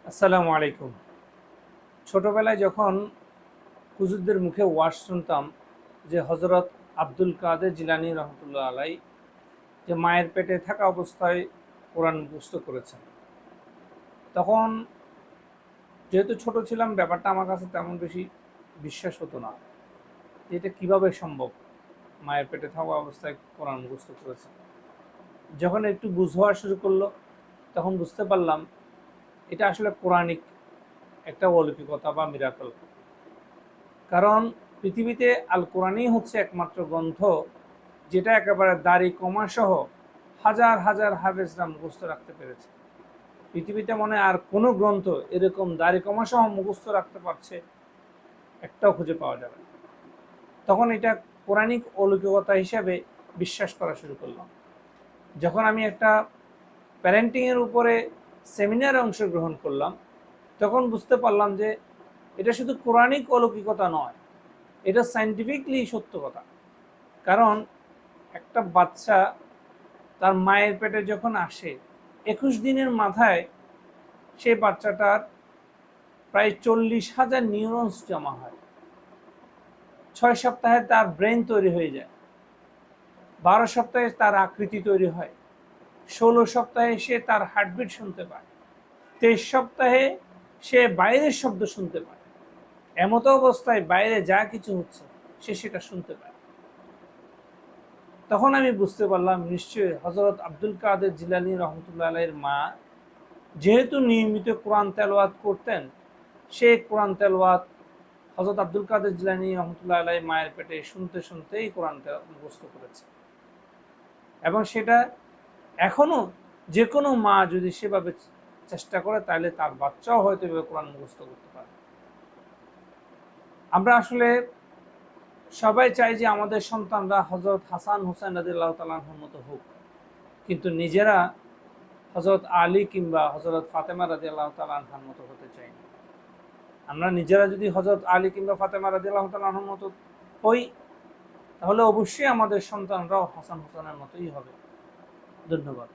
আসসালামু আলাইকুম। ছোটবেলায় যখন হুজুরদের মুখে ওয়াজ শুনতাম যে হজরত আব্দুল কাদের জিলানী রহমতুল্লাহ আলাই যে মায়ের পেটে থাকা অবস্থায় কোরআন মুখস্থ করেছেন, তখন যেহেতু ছোট ছিলাম ব্যাপারটা আমার কাছে তেমন বেশি বিশ্বাস হতো না যে এটা কীভাবে সম্ভব, মায়ের পেটে থাকা অবস্থায় কোরআন মুখস্থ করেছেন। যখন একটু বুঝ হওয়া শুরু করলো তখন বুঝতে পারলাম এটা আসলে কোরআনিক একটা অলৌকিকতা বা মিরাকল। কারণ পৃথিবীতে আল কোরআনই হচ্ছে একমাত্র গ্রন্থ যেটা একেবারে দাড়ি কমা সহ হাজার হাজার হাফেজরা মুখস্থ রাখতে পেরেছে। পৃথিবীতে মনে আর কোনো গ্রন্থ এরকম দাড়ি কমা সহ মুখস্থ রাখতে পারছে একটাও খুঁজে পাওয়া যাবে না। তখন এটা কোরআনিক অলৌকিকতা হিসাবে বিশ্বাস করা শুরু করলাম। যখন আমি একটা প্যারেন্টিংয়ের উপরে সেমিনারে অংশগ্রহণ করলাম তখন বুঝতে পারলাম যে এটা শুধু কোরআনিক অলৌকিকতা নয়, এটা সায়েন্টিফিকলি সত্য কথা। কারণ একটা বাচ্চা তার মায়ের পেটে যখন আসে 21 দিনের মাথায় সেই বাচ্চাটার প্রায় 40,000 নিউরনস জমা হয়। 6 সপ্তাহে তার ব্রেন তৈরি হয়ে যায়, 12 সপ্তাহে তার আকৃতি তৈরি হয়, 16 সপ্তাহে সে তার হার্টবিট শুনতে পায়, 23 সপ্তাহে সে বাইরের শব্দ শুনতে পায়। এমতো অবস্থায় বাইরে যা কিছু হচ্ছে সে সেটা শুনতে পায়। তখন আমি বুঝতে পারলাম নিশ্চয়ই হজরত আব্দুল কাদের জিলানী রহমতুল্লাহ আলাইহির মা যেহেতু নিয়মিত কোরআন তেলাওয়াত করতেন, সেই কোরআন তেলাওয়াত হজরত আব্দুল কাদের জিলানী রহমতুল্লাহ আলাইহির মায়ের পেটে শুনতে শুনতেই কোরআন মুখস্থ করেছে। এবং সেটা এখনো যে কোনো মা যদি সেভাবে চেষ্টা করে তাহলে তার বাচ্চাও হয়তো এভাবে কোরআন মুখস্থ করতে পারে। আমরা আসলে সবাই চাই যে আমাদের সন্তানরা হজরত হাসান হুসাইন রাদিয়াল্লাহু তাআলা আনহুর মতো হোক, কিন্তু নিজেরা হজরত আলী কিংবা হজরত ফাতেমা রাদিয়াল্লাহু তাআলা আনহার মতো হতে চাই না। আমরা নিজেরা যদি হজরত আলী কিংবা ফাতেমা রাদিয়াল্লাহু তাআলা আনহার মতো হই তাহলে অবশ্যই আমাদের সন্তানরাও হাসান হুসাইনের মতোই হবে। ধন্যবাদ।